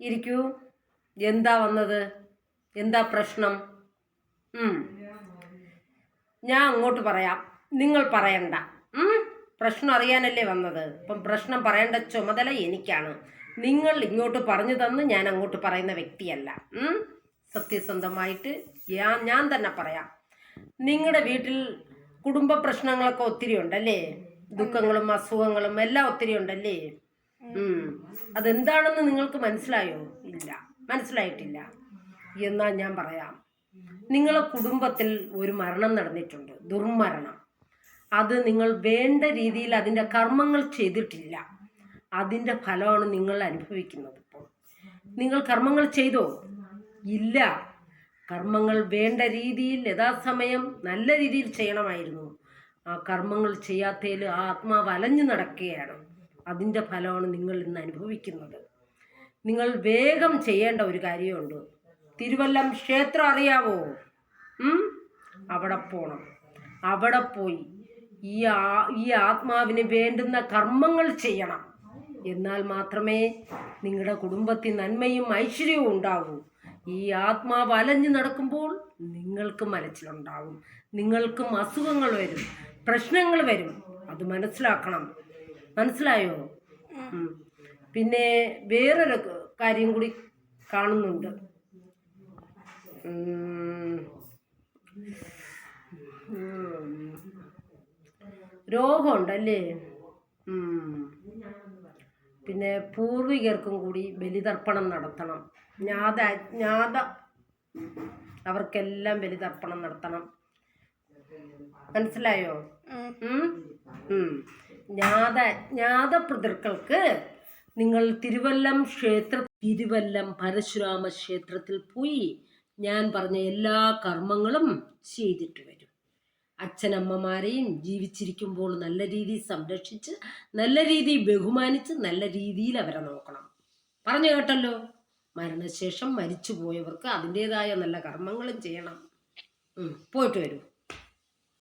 ഇരിക്കൂ. എന്താ വന്നത്? എന്താ പ്രശ്നം? ഞാൻ അങ്ങോട്ട് പറയാം, നിങ്ങൾ പറയണ്ട. പ്രശ്നം അറിയാനല്ലേ വന്നത്. അപ്പം പ്രശ്നം പറയേണ്ട ചുമതല എനിക്കാണ്. നിങ്ങൾ ഇങ്ങോട്ട് പറഞ്ഞു തന്ന് ഞാൻ അങ്ങോട്ട് പറയുന്ന വ്യക്തിയല്ല. സത്യസന്ധമായിട്ട് ഞാൻ തന്നെ പറയാം. നിങ്ങളുടെ വീട്ടിൽ കുടുംബ പ്രശ്നങ്ങളൊക്കെ ഒത്തിരി ഉണ്ടല്ലേ? ദുഃഖങ്ങളും അസുഖങ്ങളും എല്ലാം ഒത്തിരി ഉണ്ടല്ലേ? അതെന്താണെന്ന് നിങ്ങൾക്ക് മനസ്സിലായോ? ഇല്ല, മനസ്സിലായിട്ടില്ല. എന്നാൽ ഞാൻ പറയാം. നിങ്ങളെ കുടുംബത്തിൽ ഒരു മരണം നടന്നിട്ടുണ്ട്, ദുർമരണം. അത് നിങ്ങൾ വേണ്ട രീതിയിൽ അതിൻ്റെ കർമ്മങ്ങൾ ചെയ്തിട്ടില്ല. അതിൻ്റെ ഫലമാണ് നിങ്ങൾ അനുഭവിക്കുന്നത്. ഇപ്പോൾ നിങ്ങൾ കർമ്മങ്ങൾ ചെയ്തോ? ഇല്ല. കർമ്മങ്ങൾ വേണ്ട രീതിയിൽ യഥാസമയം നല്ല രീതിയിൽ ചെയ്യണമായിരുന്നു. ആ കർമ്മങ്ങൾ ചെയ്യാത്തതിൽ ആ ആത്മാവ് അലഞ്ഞു നടക്കുകയാണ്. അതിൻ്റെ ഫലമാണ് നിങ്ങൾ ഇന്ന് അനുഭവിക്കുന്നത്. നിങ്ങൾ വേഗം ചെയ്യേണ്ട ഒരു കാര്യമുണ്ട്. തിരുവല്ലം ക്ഷേത്രം അറിയാവോ? അവിടെ പോകണം. അവിടെ പോയി ഈ ആത്മാവിന് വേണ്ടുന്ന കർമ്മങ്ങൾ ചെയ്യണം. എന്നാൽ മാത്രമേ നിങ്ങളുടെ കുടുംബത്തിൽ നന്മയും ഐശ്വര്യവും ഉണ്ടാവൂ. ഈ ആത്മാവ് അലഞ്ഞു നടക്കുമ്പോൾ നിങ്ങൾക്കും അലച്ചിലുണ്ടാവും, നിങ്ങൾക്കും അസുഖങ്ങൾ വരും, പ്രശ്നങ്ങൾ വരും. അത് മനസ്സിലാക്കണം. മനസ്സിലായോ? പിന്നെ വേറൊരു കാര്യം കൂടി കാണുന്നുണ്ട്. രോഗമുണ്ടല്ലേ? പിന്നെ പൂർവികർക്കും കൂടി ബലിതർപ്പണം നടത്തണം. ജ്ഞാത അവർക്കെല്ലാം ബലിതർപ്പണം നടത്തണം. മനസ്സിലായോ? ജ്ഞാത പിതൃക്കൾക്ക് നിങ്ങൾ തിരുവല്ലം പരശുരാമ ക്ഷേത്രത്തിൽ പോയി ഞാൻ പറഞ്ഞ എല്ലാ കർമ്മങ്ങളും ചെയ്തിട്ട് വരും. അച്ഛനമ്മമാരെയും ജീവിച്ചിരിക്കുമ്പോൾ നല്ല രീതിയിൽ സംരക്ഷിച്ച്, നല്ല രീതിയിൽ ബഹുമാനിച്ച്, നല്ല രീതിയിൽ അവരെ നോക്കണം. പറഞ്ഞു കേട്ടല്ലോ? മരണശേഷം മരിച്ചു പോയവർക്ക് അതിൻ്റെതായ നല്ല കർമ്മങ്ങളും ചെയ്യണം. പോയിട്ട് വരൂ.